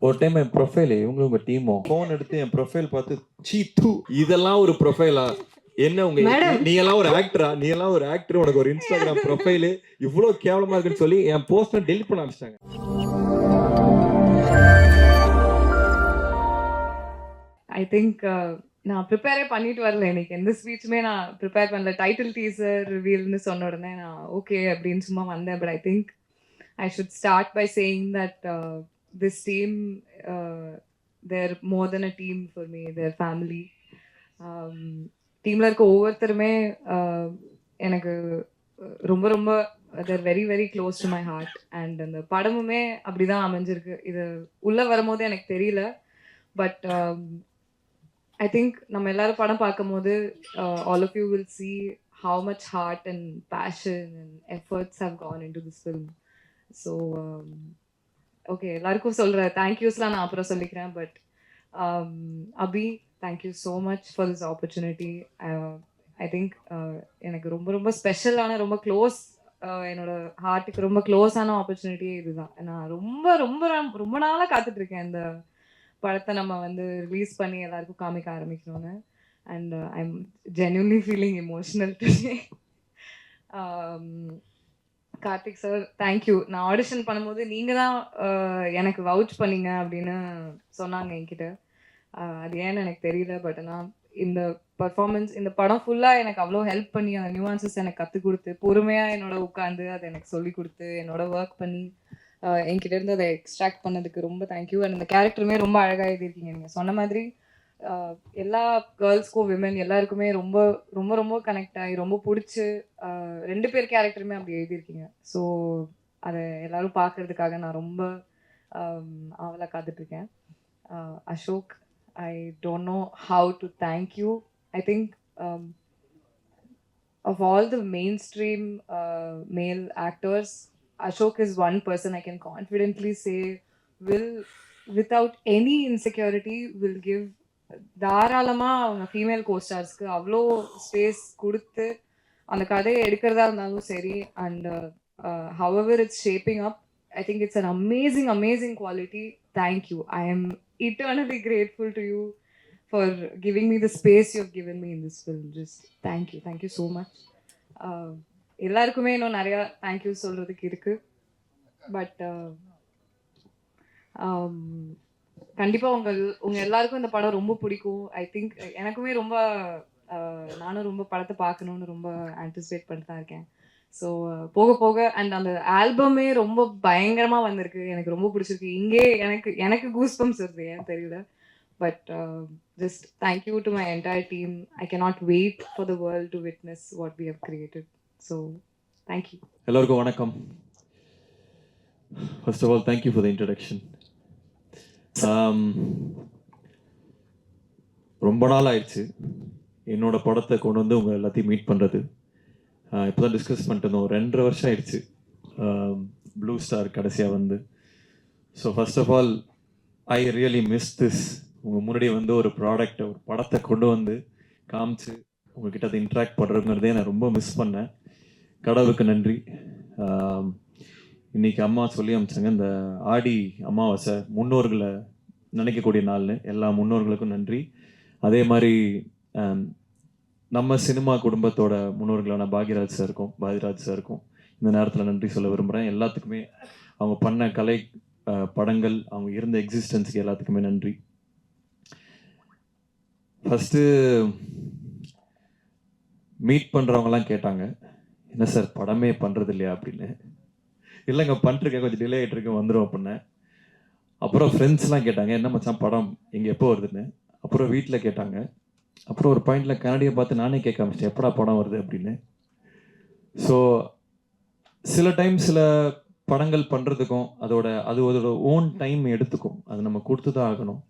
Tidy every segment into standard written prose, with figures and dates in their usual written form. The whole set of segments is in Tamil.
ஒரு டைம் என் ப்ரொஃபைல் இவங்களும் உங்க டீமும் ஃபோன் எடுத்து என் ப்ரொஃபைல் பார்த்து சீ தூ இதெல்லாம் ஒரு ப்ரொஃபைலா என்ன உங்க நீ எல்லாம் ஒரு ஆக்டரா நீ எல்லாம் ஒரு ஆக்டர் உனக்கு ஒரு இன்ஸ்டாகிராம் ப்ரொஃபைல் இவ்வளவு கேவலமா இருக்குன்னு சொல்லி என் போஸ்ட் டெலிட் பண்ண ஆரம்பிச்சிட்டாங்க. ஐ திங்க் நான் ப்ரிப்பேரே பண்ணிட்டு வரல. இன்னைக்கு எந்த ஸ்பீச்சுமே நான் ப்ரிப்பேர் பண்ணல. டைட்டில் டீசர் ரிவீல்னு சொன்ன உடனே நான் ஓகே அப்படின்னு சும்மா வந்தேன். But I think I should start by saying that this team, they're more than a team for me. They're family. டீமில் இருக்க ஒவ்வொருத்தருமே எனக்கு ரொம்ப ரொம்ப they're very very close to my heart. And அந்த படமுமே அப்படிதான் அமைஞ்சிருக்கு. இது உள்ளே வரும்போது எனக்கு தெரியல. பட் I think நம்ம எல்லாரும் படம் பார்க்கும் போது all of you will see how much heart and passion and efforts have gone into this film. So okay, எல்லாருக்கும் சொல்கிற தேங்க்யூஸ்லாம் நான் அப்புறம் சொல்லிக்கிறேன். But Abhi, thank you so much for this opportunity. I think எனக்கு ரொம்ப ரொம்ப ஸ்பெஷலான, ரொம்ப க்ளோஸ், என்னோட ஹார்ட்டுக்கு ரொம்ப க்ளோஸான ஆப்பர்ச்சுனிட்டியே இதுதான். நான் ரொம்ப ரொம்ப ரொம்ப நாளாக காத்துட்ருக்கேன் இந்த படத்தை நம்ம வந்து ரிலீஸ் பண்ணி எல்லாருக்கும் காமிக்க ஆரம்பிக்கணும்னு. And I am genuinely feeling emotional today. Karthik sir, thank you. நான் ஆடிஷன் பண்ணும்போது நீங்கள் தான் எனக்கு வவுச் பண்ணீங்க அப்படின்னு சொன்னாங்க என்கிட்ட. அது ஏன்னு எனக்கு தெரியல. பட் ஆனால் இந்த பர்ஃபார்மன்ஸ், இந்த படம் ஃபுல்லாக எனக்கு அவ்வளோ ஹெல்ப் பண்ணி அந்த நியூவான்சஸ் எனக்கு கற்றுக் கொடுத்து, பொறுமையாக என்னோட உட்காந்து அதை எனக்கு சொல்லி கொடுத்து, என்னோட ஒர்க் பண்ணி என்கிட்ட இருந்து அதை எக்ஸ்ட்ராக்ட் பண்ணதுக்கு ரொம்ப தேங்க்யூ. அண்ட் இந்த கேரக்டருமே ரொம்ப அழகாக எழுதியிருக்கீங்க. நீங்கள் சொன்ன மாதிரி எல்லா கேர்ள்ஸ்க்கும், விமன் எல்லாருக்குமே ரொம்ப ரொம்ப ரொம்ப கனெக்ட் ஆகி ரொம்ப பிடிச்சி 2 பேர் கேரக்டருமே அப்படி எழுதியிருக்கீங்க. ஸோ அதை எல்லோரும் பார்க்குறதுக்காக நான் ரொம்ப ஆவலாக காத்துட்ருக்கேன். Ashok, I don't know how to thank you. I think of all the mainstream male actors, Ashok is one person I can confidently say will, without any insecurity, will give தாராளமாக அவங்க ஃபீமேல் கோஸ்டார்ஸ்க்கு அவ்வளோ ஸ்பேஸ் கொடுத்து அந்த கதையை எடுக்கிறதா இருந்தாலும் சரி. And however it's shaping up, I think it's an amazing amazing quality. Thank you. I am eternally grateful to you for giving me the space you have given me in this film. Just thank you so much. எல்லாருக்குமே இன்னும் நிறையா தேங்க்யூ சொல்கிறதுக்கு இருக்குது. பட் கண்டிப்பாக உங்கள் எல்லாருக்கும் இந்த படம் ரொம்ப பிடிக்கும். ஐ திங்க் எனக்குமே ரொம்ப நானும் ரொம்ப படத்தை பார்க்கணுன்னு ரொம்ப ஆன்டிசிபேட் பண்ணிட்டு தான் இருக்கேன். ஸோ போக போக அண்ட் அந்த ஆல்பமே ரொம்ப பயங்கரமாக வந்திருக்கு. எனக்கு ரொம்ப பிடிச்சிருக்கு. இங்கே எனக்கு கூஸ் பம்ப்ஸ் வருது, ஏன் தெரியல. But just thank you to my entire team. I cannot wait for the world to witness what we have created. So thank you. எல்லோருக்கும் வணக்கம். First of all thank you for the introduction. ரொம்ப நாள் ஆயிடுச்சு என்னோட படத்தை கொண்டு வந்து உங்கள் எல்லாத்தையும் மீட் பண்ணுறது. இப்போ தான் டிஸ்கஸ் பண்ணிட்டு இருந்தோம். 2.5 வருஷம் ஆயிடுச்சு ப்ளூ ஸ்டார் கடைசியாக வந்து. So first of all I really miss this. உங்கள் முன்னாடி வந்து ஒரு ப்ராடக்டை, ஒரு படத்தை கொண்டு வந்து காமிச்சு உங்ககிட்ட அதை இன்ட்ராக்ட் பண்ணுறதுங்கிறதே நான் ரொம்ப மிஸ் பண்ணேன். கடவுளுக்கு நன்றி. இன்றைக்கி அம்மா சொல்லி அமிச்சாங்க, இந்த ஆடி அமாவாசை முன்னோர்களை நினைக்கக்கூடிய நாள்னு. எல்லா முன்னோர்களுக்கும் நன்றி. அதே மாதிரி நம்ம சினிமா குடும்பத்தோட முன்னோர்களான பாக்யராஜ் சாருக்கும் இந்த நேரத்தில் நன்றி சொல்ல விரும்புகிறேன். எல்லாத்துக்குமே அவங்க பண்ண கலை படங்கள், அவங்க இருந்த எக்ஸிஸ்டன்ஸுக்கு எல்லாத்துக்குமே நன்றி. ஃபஸ்ட்டு மீட் பண்ணுறவங்கலாம் கேட்டாங்க, என்ன சார் படமே பண்ணுறது இல்லையா அப்படின்னு. இல்லைங்க பண்ணிருக்கேன், கொஞ்சம் டிலே ஆகிட்டு இருக்கேன், வந்துடும் அப்படின்னேன். அப்புறம் ஃப்ரெண்ட்ஸ்லாம் கேட்டாங்க, என்ன மச்சான் படம் எங்கே எப்போ வருதுன்னு. அப்புறம் வீட்டில் கேட்டாங்க. அப்புறம் ஒரு பாயிண்டில் கனடியை பார்த்து நானே கேட்க ஆரம்பிச்சிட்டேன், எப்படா படம் வருது அப்படின்னு. ஸோ சில டைம் சில படங்கள் பண்ணுறதுக்கும் அதோட ஓன் டைம் எடுத்துக்கும். அது நம்ம கொடுத்து தான் ஆகணும்.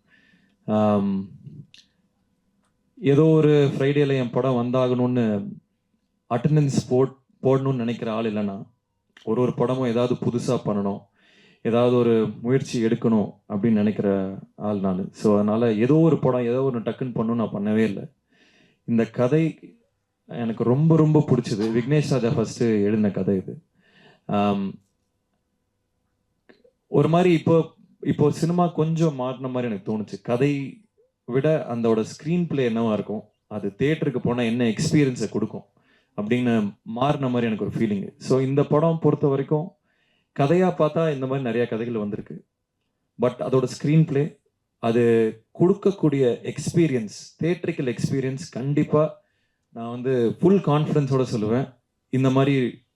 ஏதோ ஒரு ஃப்ரைடேல என் படம் வந்தாகணும்னு அட்டண்டன்ஸ் போடணும்னு நினைக்கிற ஆள் இல்லைன்னா, ஒரு படமும் ஏதாவது புதுசாக பண்ணணும், ஏதாவது ஒரு முயற்சி எடுக்கணும் அப்படின்னு நினைக்கிற ஆள் நான். ஸோ அதனால் ஏதோ ஒரு படம் ஏதோ ஒன்று டக்குன்னு பண்ணணும் நான் பண்ணவே இல்லை. இந்த கதை எனக்கு ரொம்ப ரொம்ப பிடிச்சது. விக்னேஷ் ராஜா ஃபஸ்ட்டு எழுதின கதை இது. ஒரு மாதிரி இப்போ இப்போ சினிமா கொஞ்சம் மாறின மாதிரி எனக்கு தோணுச்சு. கதை விட அதோட ஸ்க்ரீன் பிளே என்னவா இருக்கும், அது தியேட்டருக்கு போனால் என்ன எக்ஸ்பீரியன்ஸை கொடுக்கும் அப்படின்னு மாறின மாதிரி எனக்கு ஒரு ஃபீலிங்கு. ஸோ இந்த படம் பொறுத்த வரைக்கும் கதையாக பார்த்தா இந்த மாதிரி நிறையா கதைகள் வந்திருக்கு. பட் அதோட ஸ்க்ரீன் பிளே, அது கொடுக்கக்கூடிய எக்ஸ்பீரியன்ஸ், தியேட்ரிக்கல் எக்ஸ்பீரியன்ஸ் கண்டிப்பாக நான் வந்து ஃபுல் கான்ஃபிடென்ஸோட சொல்லுவேன், இந்த மாதிரி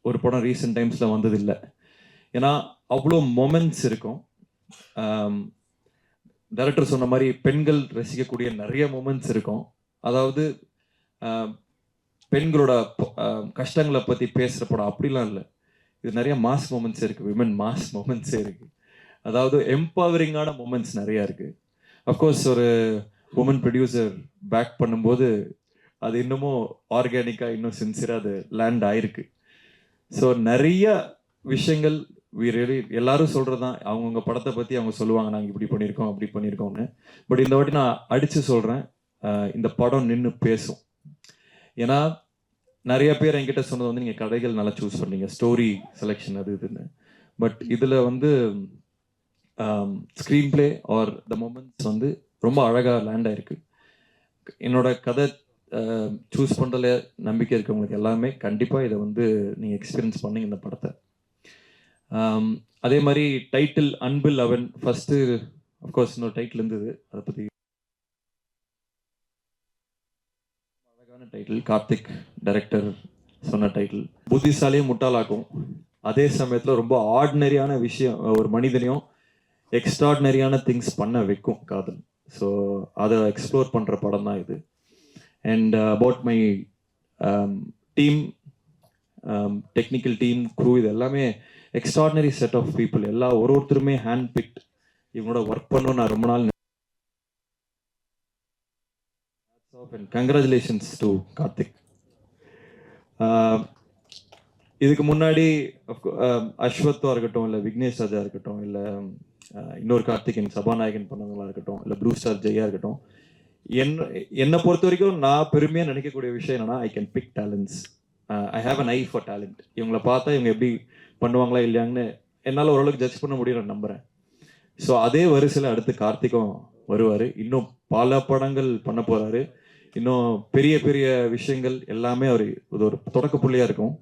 ஒரு படம் ரீசெண்ட் டைம்ஸில் வந்ததில்லை. ஏன்னா அவ்வளோ மொமெண்ட்ஸ் இருக்கும். டைரக்டர் சொன்ன மாதிரி பெண்கள் ரசிக்கக்கூடிய நிறைய மொமெண்ட்ஸ் இருக்கும். அதாவது பெண்களோட கஷ்டங்களை பற்றி பேசுகிற படம் அப்படிலாம் இல்லை. இது நிறைய மாஸ் மொமெண்ட்ஸ் இருக்குது, விமன் மாஸ் மொமெண்ட்ஸே இருக்குது. அதாவது எம்பவரிங்கான மொமெண்ட்ஸ் நிறையா இருக்குது. அஃப்கோர்ஸ் ஒரு உமன் ப்ரொடியூசர் பேக் பண்ணும்போது அது இன்னமும் ஆர்கானிக்காக இன்னும் சின்சியராக அது லேண்ட் ஆயிருக்கு. ஸோ நிறைய விஷயங்கள் எல்லாரும் சொல்கிறது தான், அவங்கவுங்க படத்தை பற்றி அவங்க சொல்லுவாங்க, நாங்கள் இப்படி பண்ணியிருக்கோம் அப்படி பண்ணியிருக்கோம்னு. பட் இந்த வாட்டி நான் அடித்து சொல்கிறேன், இந்த படம் நின்று பேசும். ஏன்னா நிறைய பேர் என்கிட்ட சொன்னது வந்து நீங்கள் கதைகள் நல்லா சூஸ் பண்ணீங்க, ஸ்டோரி செலெக்ஷன் அது இதுன்னு. பட் இதில் வந்து screen play R the moments வந்து ரொம்ப அழகாக லேண்ட் ஆயிருக்கு. என்னோட கதை சூஸ் பண்ணுறதுல நம்பிக்கை இருக்கவங்களுக்கு எல்லாமே கண்டிப்பாக இதை வந்து நீங்கள் எக்ஸ்பீரியன்ஸ் பண்ணீங்க இந்த படத்தை. அதே மாதிரி டைட்டில் அன்பில் அவன் ஃபஸ்ட்டு அஃப்கோர்ஸ் இன்னொரு டைட்டில் இருந்தது, அதை பற்றி அழகான டைட்டில். கார்த்திக் டைரக்டர் சொன்ன டைட்டில் புத்திசாலியும் முட்டாளாக்கும், அதே சமயத்தில் ரொம்ப ஆர்டினரியான விஷயம், ஒரு மனிதனையும் எக்ஸ்ட்ராடினரியான திங்ஸ் பண்ண வைக்கும் காதல். ஸோ அதை எக்ஸ்ப்ளோர் பண்ணுற படம் தான் இது. And about my team, technical team, crew, இது எல்லாமே எக்ஸ்ட்ராடினரி செட் ஆஃப் பீப்புள். ஒருத்தருமே ஹேண்ட் பிக்ட். இவங்களோட ஒர்க் பண்ணணும் நான் ரொம்ப நாள். Congratulations to Karthik. இதுக்கு முன்னாடி அஸ்வத்தா இருக்கட்டும், இல்லை விக்னேஷ் ராஜா இருக்கட்டும், இல்லை இன்னொரு கார்த்திகேயன் சபாநாயகன் பண்ணவங்களா இருக்கட்டும், இல்லை ப்ளூ ஸ்டார் ஜெயா இருக்கட்டும், என்னை பொறுத்த வரைக்கும் நான் பெருமையாக நினைக்கக்கூடிய விஷயம் என்னன்னா, I can big talents. I have an I for talent. இவங்களை பார்த்தா இவங்க எப்படி பண்ணுவாங்களா இல்லையாங்கன்னு என்னால் ஓரளவுக்கு ஜட்ஜ் பண்ண முடியும், நான் நம்புகிறேன். ஸோ அதே வரிசையில் அடுத்து கார்த்திக்கும் வருவார். இன்னும் பல படங்கள் பண்ண போகிறாரு. இன்னும் பெரிய பெரிய விஷயங்கள் எல்லாமே அவர் இது ஒரு தொடக்க புள்ளியாக இருக்கும்.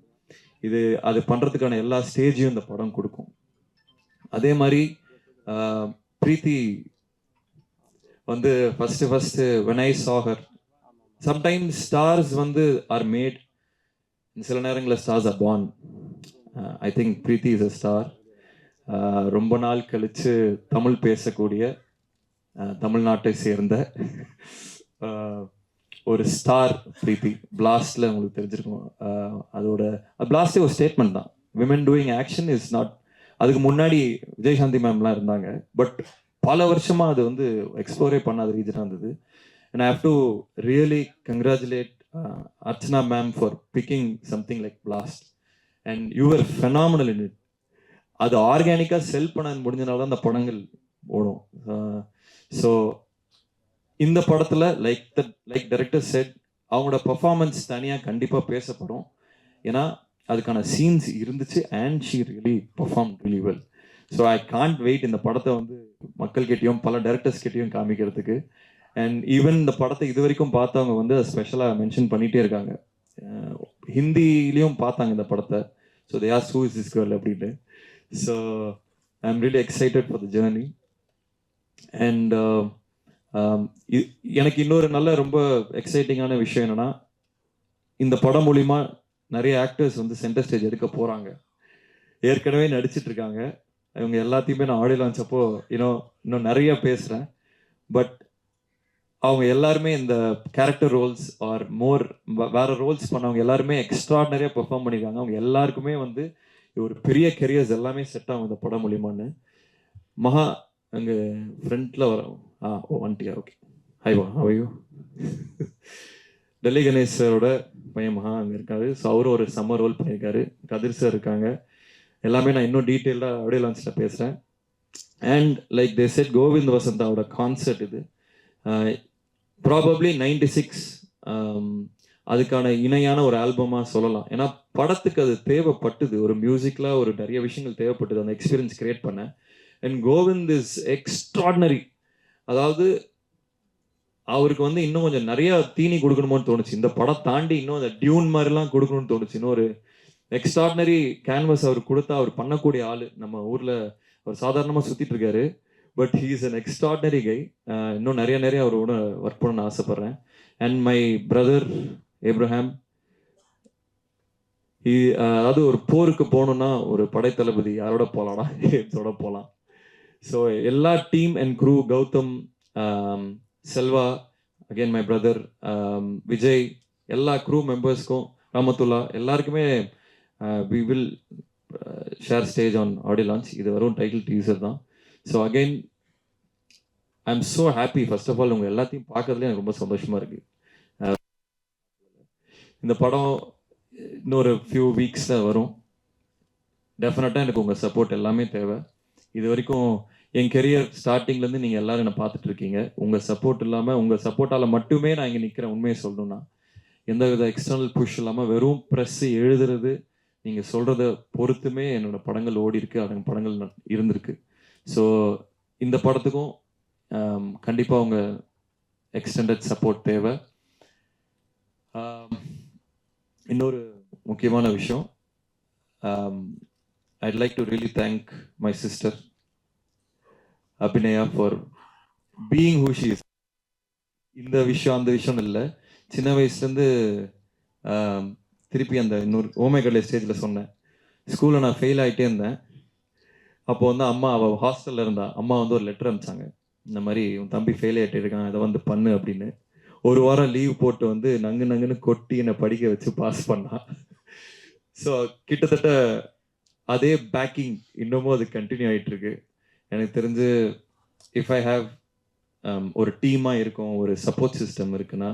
அது பண்ணுறதுக்கான எல்லா ஸ்டேஜையும் இந்த படம் கொடுக்கும். அதே மாதிரி பிரீத்தி வந்து first when I saw her, sometimes stars வந்து are made, சில நேரங்களில் stars are born. I think Preethi is a star. ரொம்ப நாள் கழித்து தமிழ் பேசக்கூடிய தமிழ்நாட்டை சேர்ந்த ஒரு ஸ்டார் பிரீத்தி. பிளாஸ்டில் உங்களுக்கு தெரிஞ்சிருக்கும். அதோட பிளாஸ்டே ஒரு ஸ்டேட்மெண்ட் தான், women doing action is not. அதுக்கு முன்னாடி விஜயசாந்தி மேம்லாம் இருந்தாங்க, பட் பல வருஷமாக அது வந்து எக்ஸ்ப்ளோரே பண்ணாத ரீஜனாக இருந்தது. And I have to really congratulate Archana ma'am for picking something like blast. And you're phenomenal in it. அது ஆர்கானிக்காக செல் பண்ண முடிஞ்சனால தான் அந்த படங்கள் ஓடும். ஸோ இந்த படத்தில் லைக் டைரக்டர் செட், அவங்களோட பர்ஃபார்மன்ஸ் தனியாக கண்டிப்பாக பேசப்படும். ஏன்னா அதுக்கான சீன்ஸ் இருந்துச்சு. And she really perform really well. So I can't wait இந்த படத்தை வந்து மக்கள்கிட்டையும் பல டைரக்டர்ஸ் கிட்டையும் காமிக்கிறதுக்கு. அண்ட் ஈவன் இந்த படத்தை இது வரைக்கும் பார்த்தவங்க வந்து ஸ்பெஷலாக மென்ஷன் பண்ணிகிட்டே இருக்காங்க. ஹிந்திலையும் பார்த்தாங்க இந்த படத்தை. So they are who is this girl அப்படின்ட்டு. So I am really excited for the journey. And எனக்கு இன்னொரு நல்ல ரொம்ப எக்ஸைட்டிங்கான விஷயம் என்னென்னா, இந்த படம் மூலிமா நிறைய ஆக்டர்ஸ் வந்து சென்டர் ஸ்டேஜ் எடுக்க போகிறாங்க. ஏற்கனவே நடிச்சிட்டு இருக்காங்க. இவங்க எல்லாத்தையுமே நான் ஆடியோ லான்ச் அப்போ இன்னும் நிறைய பேசுகிறேன். பட் அவங்க எல்லாருமே இந்த கேரக்டர் ரோல்ஸ் ஆர் மோர் வேற ரோல்ஸ் பண்ணவங்க எல்லாருமே எக்ஸ்ட்ராடினரியாக பெர்ஃபார்ம் பண்ணியிருக்காங்க. அவங்க எல்லாருக்குமே வந்து ஒரு பெரிய கெரியர்ஸ் எல்லாமே செட் ஆகும் இந்த படம் மூலியமான்னு. மகா அங்கே ஃப்ரண்ட்டில் வர வந்துட்டியா? ஓகே, ஹை வா, how are you? Delhi Ganesh சாரோட பையன் மகா அங்கே இருக்காரு. ஸோ அவரும் ஒரு சம்மர் ரோல் பண்ணியிருக்காரு. கதிர் சார் இருக்காங்க. எல்லாமே நான் இன்னும் டீட்டெயில்டாக ஆடியோ லான்ச்சில் பேசுகிறேன். And like they said, Govind வசந்தாவோட கான்சர்ட் இது ப்ராபப்ளி 96 அதுக்கான இணையான ஒரு ஆல்பமாக சொல்லலாம். ஏன்னா படத்துக்கு அது தேவைப்பட்டது, ஒரு மியூசிக்கில் ஒரு நிறைய விஷயங்கள் தேவைப்பட்டது அந்த எக்ஸ்பீரியன்ஸ் கிரியேட் பண்ண. And Kovind is extraordinary. அதாவது அவருக்கு வந்து இன்னும் கொஞ்சம் நிறைய தீனி கொடுக்கணுமோன்னு தோணுச்சு. இந்த படம் தாண்டி இன்னும் அந்த டியூன் மாதிரிலாம் கொடுக்கணும்னு தோணுச்சு. இன்னும் ஒரு எக்ஸ்ட்ராடினரி கேன்வஸ் அவர் கொடுத்தா அவர் பண்ணக்கூடிய ஆளு. நம்ம ஊர்ல அவர் சாதாரணமா சுத்திட்டு இருக்காரு. But he is an extraordinary guy. இன்னும் நிறைய நிறைய அவரோட ஒர்க் பண்ண ஆசைப்படுறேன். அண்ட் மை பிரதர் ஏப்ரஹாம், அதாவது ஒரு போருக்கு போகணும்னா ஒரு படைத்தளபதி யாரோட போகலாம்னா இதோட போகலாம். ஸோ எல்லா team and crew, Gautham, Selva, again my brother, Vijay, எல்லா க்ரூ மெம்பர்ஸ்க்கும், ராமத்துல்லா எல்லாருக்குமே we will share stage on audio launch. இது வரும் டைட்டில் டீசர் தான். So again I am so happy. First of all உங்கள் எல்லாத்தையும் பார்க்கறதுல எனக்கு ரொம்ப சந்தோஷமாக இருக்குது. இந்த படம் இன்னொரு ஃபியூ வீக்ஸில் வரும். டெஃபினட்டாக எனக்கு உங்கள் சப்போர்ட் எல்லாமே தேவை. இது வரைக்கும் என் கெரியர் ஸ்டார்டிங்லேருந்து நீங்கள் எல்லாரும் என்னை பார்த்துட்டு இருக்கீங்க. உங்கள் சப்போர்ட் இல்லாமல், உங்கள் சப்போர்ட்டால் மட்டுமே நான் இங்கே நிற்கிறேன். உண்மையை சொல்லணும்னா எந்த வித எக்ஸ்டர்னல் புஷ் இல்லாமல் வெறும் ப்ரெஸ்ஸு எழுதுறது, நீங்கள் சொல்கிறத பொறுத்துமே என்னோடய படங்கள் ஓடி இருக்கு, அந்த படங்கள் இருந்திருக்கு. ஸோ இந்த படத்துக்கும் கண்டிப்பாக உங்கள் எக்ஸ்டெண்டட் சப்போர்ட் தேவை. இன்னொரு முக்கியமான விஷயம், I'd like to really thank my sister Abhinaya for being who she is. இந்த விஷயம் அந்த விஷயம் இல்லை, சின்ன வயசுலேருந்து திருப்பி அந்த இன்னொரு ஓமேகடலை ஸ்டேஜில் சொன்னேன். ஸ்கூலில் நான் ஃபெயில் ஆகிட்டே இருந்தேன். அப்போ வந்து அம்மா, அவள் ஹாஸ்டலில் இருந்தா, அம்மா வந்து ஒரு லெட்டர் அனுப்பிச்சாங்க. இந்த மாதிரி உன் தம்பி ஃபெயில் ஆகிட்டு இருக்கான், இதை வந்து பண்ணு அப்படின்னு. ஒரு வாரம் லீவ் போட்டு வந்து நங்கு நங்குன்னு கொட்டி என்னை படிக்க வச்சு பாஸ் பண்ணான். ஸோ கிட்டத்தட்ட அதே பேக்கிங் இன்னமும் அது கண்டினியூ ஆகிட்டு இருக்கு. எனக்கு தெரிஞ்சு இஃப் ஐ ஹாவ் ஒரு டீமாக இருக்கும், ஒரு சப்போர்ட் சிஸ்டம் இருக்குன்னா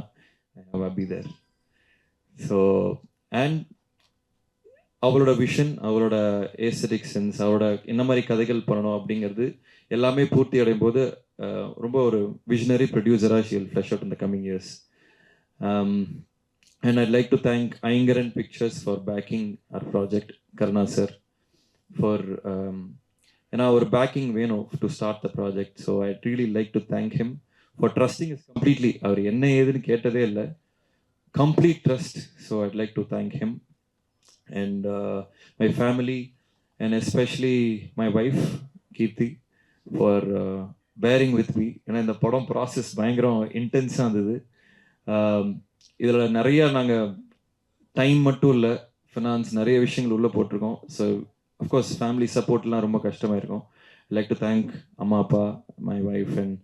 I be there. So and அவளோட விஷன், அவளோட ஏஸ்தட்டிக் சென்ஸ், அவளோட என்ன மாதிரி கதைகள் பண்ணணும் அப்படிங்கிறது எல்லாமே பூர்த்தி அடையும் போது ரொம்ப ஒரு விஷனரி ப்ரொடியூசராக she will flush out in the coming years. And I'd like to thank Ayngaran pictures for backing our project, Karuna sir for ஏன்னா ஒரு பேக்கிங் வேணும் to start the project. So I really like to thank him for trusting is completely. அவர் என்ன ஏதுன்னு கேட்டதே இல்லை, complete trust. So I'd like to thank him. And my family, and especially my wife Kirti, for bearing with me. ஏன்னா இந்த படம் ப்ராசஸ் பயங்கரம் இன்டென்ஸாக இருந்தது. இதில் நிறைய நாங்கள் டைம் மட்டும் இல்லை, ஃபினான்ஸ் நிறைய விஷயங்கள் உள்ளே போட்டிருக்கோம். ஸோ அஃப்கோர்ஸ் ஃபேமிலி சப்போர்ட்லாம் ரொம்ப கஷ்டமாக இருக்கும். லைக் டு தேங்க் அம்மா, அப்பா, my wife and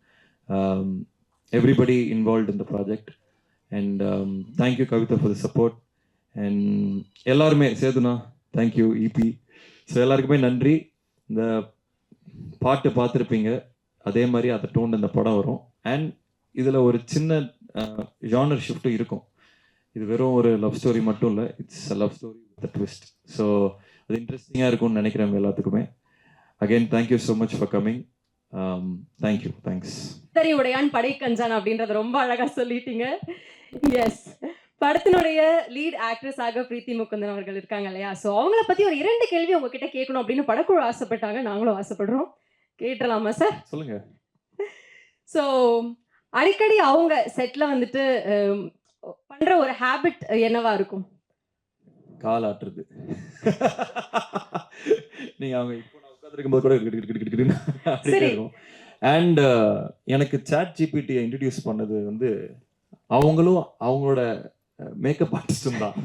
everybody involved in the project. And thank you Kavitha for the support. And எல்லாருமே சேதுனா, தேங்க்யூ இபி. ஸோ எல்லாருக்குமே நன்றி. இந்த பாட்டு பார்த்துருப்பீங்க, அதே மாதிரி அதை டோன் இந்த படம் வரும். அண்ட் இதில் ஒரு சின்ன ஜானர் ஷிஃப்ட்டும் இருக்கும். இது வெறும் ஒரு லவ் ஸ்டோரி மட்டும் இல்லை, it's a love story with twist. So அது இன்ட்ரெஸ்டிங்காக இருக்கும்னு நினைக்கிறேன் எல்லாத்துக்குமே. Again thank you so much for coming. Thank you, thanks. சரி, உடையான் படை கஞ்சான் அப்படின்றத ரொம்ப அழகா சொல்லிட்டீங்க. எஸ், படத்தினுடைய லீட் ஆக்ட்ரஸாக பிரீத்தி முகுந்தன் அவர்கள் இருக்காங்க இல்லையா? ஸோ அவங்கள பத்தி ஒரு 2 கேள்வி உங்ககிட்ட கேட்கணும் அப்படின்னு படக்குழு ஆசைப்பட்டாங்க, நாங்களும் ஆசைப்படுறோம். கேட்டலாமா சார்? சொல்லுங்க. ஸோ அடிக்கடி அவங்க செட்ல வந்துட்டு பண்ற ஒரு ஹேபிட் என்னவா இருக்கும்? கால் ஆட்டுறது. நீங்க அவங்க இப்போ நான் உட்காந்துருக்கும் போது கூட சரி. இருக்கும். அண்ட் எனக்கு சாட் ஜிபிடியை இன்ட்ரடியூஸ் பண்ணது வந்து அவங்களும் அவங்களோட மேக்கப் ஆர்டிஸ்டும் தான்.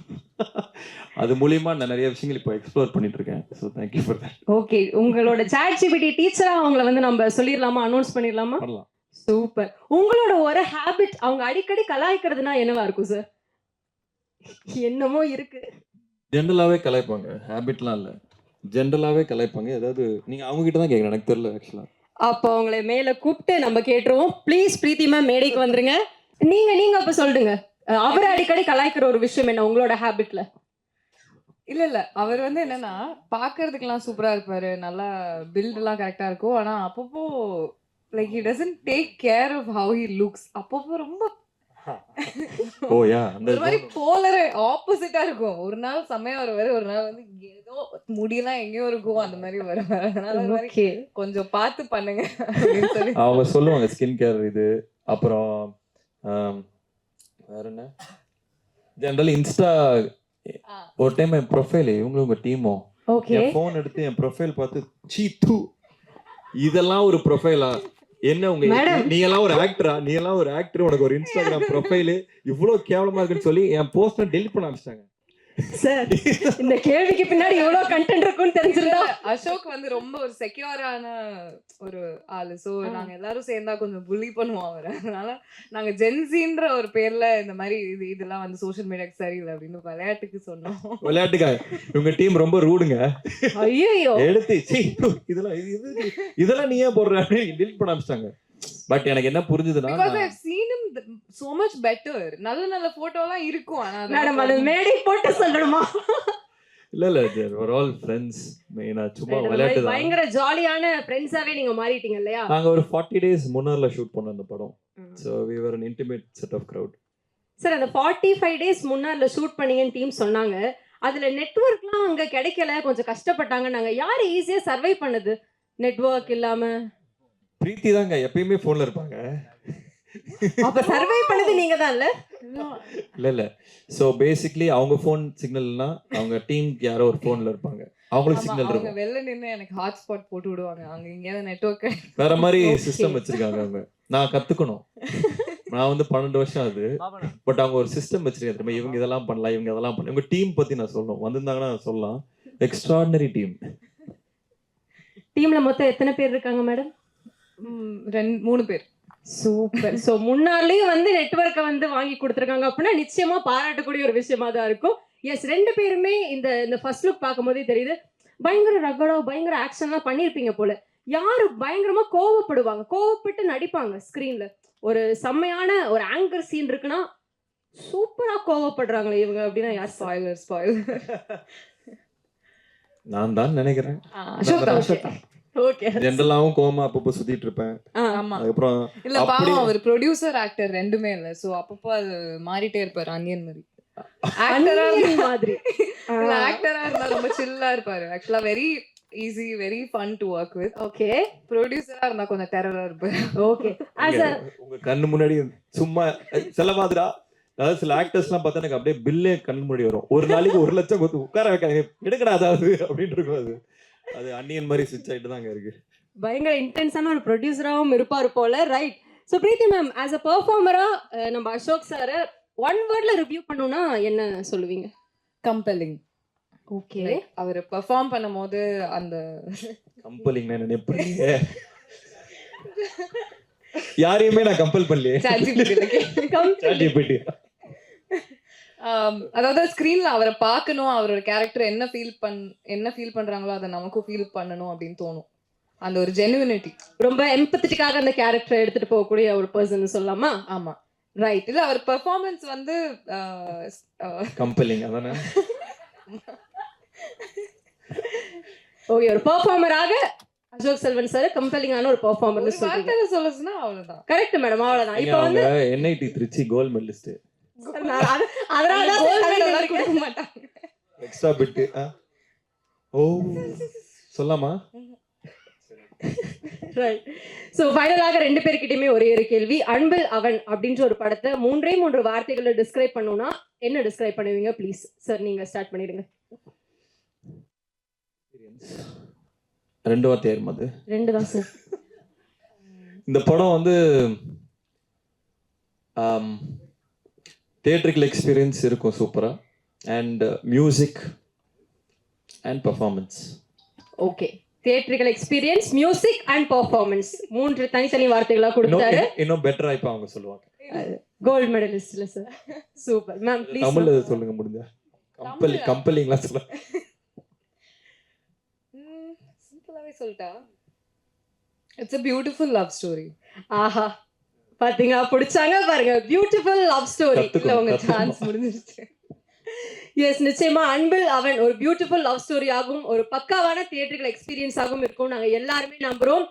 அது மூலியமா நான் நிறைய விஷயங்கள் இப்போ எக்ஸ்ப்ளோர் பண்ணிட்டு இருக்கேன். So thank you for that. Okay, உங்களோட சாட் ஜிபிடி டீச்சரா அவங்கள வந்து நம்ம சொல்லிடலாமா, அனௌன்ஸ் பண்ணிடலாமா? பண்ணலாம். சூப்பர். உங்களோட ஒரு ஹேபிட் அவங்க அடிக்கடி கலாய்க்கிறதுனா என்னவா இருக்கும் சார்? என்னமோ இருக்கு. ஜென்ரலாவே கலாய்ப்பாங்க, ஹேபிட்லாம் இல்லை, ஜென்ரலாவே கலாய்ப்பாங்க. ஏதாவது நீங்க அவங்க கிட்ட தான் கேட்கணும், எனக்கு தெரியல ஆக்சுவலா. அப்போ அவங்களை மேல கூப்பிட்டு நம்ம கேட்டுருவோம். ப்ளீஸ் பிரீத்தி மேம் மேடைக்கு வந்துருங்க. நீங்க அப்ப சொல்லுங்க, அவரை அடிக்கடி கலாய்க்கிற ஒரு விஷயம் என்ன உங்களோட ஹேபிட்ல? இல்ல அவர் வந்து என்னன்னா பாக்குறதுக்கெல்லாம் சூப்பரா இருப்பாரு, நல்லா பில்ட் எல்லாம் கரெக்டா இருக்கும். ஆனா அப்பப்போ like he doesn't take care of how he looks. அப்பப்போ ரொம்ப ஓ யா அந்த ஒரு மாதிரி போலர் ஆப்போசிட்டா இருக்கும். ஒரு நாள் செம்மையா வருவாரு, ஒரு நாள் வந்து ஏதோ முடியெல்லாம் எங்கேயோ இருக்கும், அந்த மாதிரி வருவாரு. அதனால ஒரு மாதிரி ஓகே. கொஞ்சம் பார்த்து பண்ணுங்க அப்படின்னு சொல்லி. அவங்க சொல்லுவாங்க ஸ்கின் கேர் இது. அப்புறம் வேற என்ன, ஜெனரலி இன்ஸ்டா ஒரு டைம் என் ப்ரொஃபைல் இவங்களும் உங்க டீமும் ஓகே. என் ஃபோன் எடுத்து என் ப்ரொஃபைல் பார்த்து சீ தூ இதெல்லாம் ஒரு ப்ரொஃபைலா, என்ன உங்க Madam. நீ எல்லாம் ஒரு ஆக்டரா, நீ எல்லாம் ஒரு ஆக்டர், உனக்கு ஒரு இன்ஸ்டாகிராம் ப்ரொஃபைல் இவ்வளவு கேவலமா இருக்குன்னு சொல்லி என் போஸ்ட டெலிட் பண்ண ஆரம்பிச்சிட்டாங்க. சார் இந்த கேள்விக்கு பின்னாடி எவ்வளவு கண்டென்ட் இருக்குன்னு தெரிஞ்சிருந்தா. அசோக் வந்து ரொம்ப ஒரு செக்யூரான ஒரு ஆளு. ஸோ நாங்க எல்லாரும் சேர்ந்தா கொஞ்சம் புள்ளி பண்ணுவோம் அவரை. அதனால நாங்க ஜென்சின்ற ஒரு பேர்ல இந்த மாதிரி இதெல்லாம் வந்து சோஷியல் மீடியாக்கு சரியில்லை அப்படின்னு விளையாட்டுக்கு சொன்னோம். விளையாட்டுக்கா உங்க டீம் ரொம்ப ரூடுங்க. ஐயோ. எடுத்து சீ தூ இதெல்லாம் இதெல்லாம் நீ ஏன் போடுற டெலிட் பண்ண ஆரம்பிச்சிட்டாங்க. பட் எனக்கு என்ன புரிஞ்சதுன்னா, Because I've seen him so much better. நல்ல நல்ல போட்டோலாம் இருக்கும். ஆனா மேடம் அது மேடை போட்டு சொல்லணுமா? இல்ல they were all friends. மெயினா சும்மா விளையாட்டு தான். பயங்கர ஜாலியான ஃப்ரெண்ட்ஸாவே நீங்க மாறிட்டீங்க இல்லையா? நாங்க ஒரு 40 days முன்னால ஷூட் பண்ணோம் அந்த படம். So we were an intimate set of crowd. Sir அந்த 45 டேஸ் முன்னால ஷூட் பண்ணீங்கன்னு டீம் சொன்னாங்க. அதுல நெட்வொர்க்லாம் அங்க கிடைக்கல, கொஞ்சம் கஷ்டப்பட்டாங்க. நாங்க யாரு ஈஸியா சர்வை பண்ணது நெட்வொர்க் இல்லாம? பிரீத்தி தாங்க எப்பயுமே போன்ல இருப்பாங்க. அப்ப சர்வை பண்ணது நீங்க தான் இல்ல? இல்ல சோ பேசிக்கலி அவங்க போன் சிக்னல்னா அவங்க டீமுக்கு யாரோ ஒரு போன்ல இருப்பாங்க, அவங்களுக்கு சிக்னல் அவங்க இருக்கும். வெளில நின்னு எனக்கு ஹாட்ஸ்பாட் போட்டு விடுவாங்க. அங்க எங்கேயாவது நெட்வொர்க் வேற மாதிரி சிஸ்டம் வச்சிருக்காங்க அவங்க. நான் கத்துக்கணும். நான் வந்து 12 வருஷம் ஆகுது. பட் அவங்க ஒரு சிஸ்டம் வச்சிருக்காங்க தெரியுமா, இவங்க இதெல்லாம் பண்ணலாம், இவங்க இதெல்லாம் பண்ணலாம். உங்க டீம் பத்தி நான் சொல்லணும், வந்திருந்தாங்கன்னா நான் சொல்லலாம். Extraordinary team. டீம்ல மொத்தம் எத்தனை பேர் இருக்காங்க மேடம்? 3 பேர். சூப்பர். சோ முன்னாலேயும் வந்து நெட்வொர்க்கை வந்து வாங்கி கொடுத்துருக்காங்க அப்படின்னா நிச்சயமா பாராட்டக்கூடிய ஒரு விஷயமா தான் இருக்கும். எஸ், 2 பேருமே இந்த ஃபர்ஸ்ட் லுக் பார்க்கும்போதே தெரியுது பயங்கர ரகடா பயங்கர ஆக்ஷன்லாம் பண்ணியிருப்பீங்க போல. யாரு பயங்கரமா கோவப்படுவாங்க, கோவப்பட்டு நடிப்பாங்க ஸ்கிரீன்ல. ஒரு செம்மையான ஒரு ஆங்கர் சீன் இருக்குன்னா சூப்பரா கோவப்படுறாங்களே இவங்க அப்படின்னா யார்? ஸ்பாயிலர் நான் தான் நினைக்கிறேன். அசோக் தான். ஓகே. ஜெனரலாவும் கோமா அப்பப்போ சுத்திட்டு இருப்பேன். ஆமா. அதுக்கப்புறம் இல்ல பாவம் அவர் ப்ரொடியூசர் ஆக்டர் ரெண்டுமே இல்ல. சோ அப்பப்போ அது மாறிட்டே இருப்பாரு. அன்னியன் மாதிரி. ஆக்டரா மாதிரி. இல்ல ஆக்டரா இருந்தா ரொம்ப சில்லா இருப்பாரு. ஆக்சுவலா very easy, very fun to work with. Okay. ப்ரொடியூசரா இருந்தா கொஞ்சம் டெரரா இருப்பாரு. ஓகே. உங்க கண்ணு முன்னாடி சும்மா செலவாதுரா. அதாவது சில ஆக்டர்ஸ்லாம் பார்த்தா எனக்கு அப்படியே பில்லே கண்ணு முன்னாடி வரும். ஒரு நாளைக்கு 1 லட்சம் கொடுத்து உட்கார வைக்காங்க, எடுக்கடா அதாவது அப்படின்னு இருக்கும். அது அன்னியன் மாதிரி ஸ்விட்ச் ஆயிட்டு தாங்க இருக்கு. பயங்கர இன்டென்ஸான ஒரு ப்ரொடியூசராகவும் இருப்பாரு போல. Right. So Preethi ma'am, as a பெர்ஃபார்மரா நம்ம அசோக் சாரை 1 வேர்ட்ல ரிவ்யூ பண்ணணும்னா என்ன சொல்லுவீங்க? கம்பெல்லிங். ஓகே. அவர் பெர்ஃபார்ம் பண்ணும்போது அந்த கம்பெல்லிங்னா என்ன நினைப்பீங்க? யாரையுமே நான் கம்பல் பண்ணலையே. அதாவது ஸ்கிரீன்ல அவரை பார்க்கணும், அவரோட கேரக்டர் என்ன ஃபீல் பண்றாங்களோ அதை நமக்கும் ஃபீல் பண்ணணும் அப்படின்னு தோணும். அந்த ஒரு ஜெனுவினிட்டி, ரொம்ப எம்பத்தட்டிக்காக அந்த கேரக்டரை எடுத்துட்டு போகக்கூடிய ஒரு பர்சன் சொல்லலாமா? ஆமா ரைட். இல்ல அவர் பெர்ஃபார்மன்ஸ் வந்து கம்பெல்லிங் அதானே. ஓகே, ஒரு பெர்ஃபார்மராக அசோக் செல்வன் சார் கம்பெல்லிங்கான ஒரு பெர்ஃபார்மர்னு சொல்றீங்க. சொல்லுச்சுன்னா அவ்வளவுதான். கரெக்ட் மேடம், அவ்வளவுதான். இப்போ வந்து NIT திருச்சி கோல்ட் மெடலிஸ்ட். அதனால கொடுக்க மாட்டாங்க எக்ஸ்ட்ரா பிட். ஓ சொல்லாமா? ரைட். ஸோ ஃபைனலாக 2 பேர்கிட்டயுமே ஒரே ஒரு கேள்வி. அன்பில் அவன் அப்படின்ற ஒரு படத்தை 3 வார்த்தைகளை டிஸ்கிரைப் பண்ணணும்னா என்ன டிஸ்கிரைப் பண்ணுவீங்க? ப்ளீஸ் சார், நீங்க ஸ்டார்ட் பண்ணிடுங்க. 2 வார்த்தை ஏறுமாது? 2 தான் சார். இந்த படம் வந்து தியேட்டரிக்கல் எக்ஸ்பீரியன்ஸ் இருக்கும் சூப்பரா, and music and performance. Okay, theatrical experience, music and performance 3 தனித்தனி வார்த்தைகளா கொடுத்தாரு. இன்னும் பெட்டரா இப்ப அவங்க சொல்லுவாங்க. கோல்ட் மெடலிஸ்ட்ல சார். சூப்பர் மேம், ப்ளீஸ் தமிழ்ல சொல்லுங்க முடிஞ்சா. கம்பெல்லிங்லாம் சொல்ல சிம்பிளாவே சொல்லிட்டா it's a beautiful love story. ஆஹா, பாத்தீங்க பிடிச்சாங்க பாருங்க. Beautiful love story. இல்ல உங்க சான்ஸ் முடிஞ்சிருச்சு. எஸ், நிச்சயமா அன்பில் அவன் ஒரு பியூட்டிஃபுல் லவ் ஸ்டோரி ஆகும், ஒரு பக்காவான தியேட்டரிக்கல் எக்ஸ்பீரியன்ஸ் ஆகும் இருக்கும். நாங்க எல்லாருமே நம்புறோம்.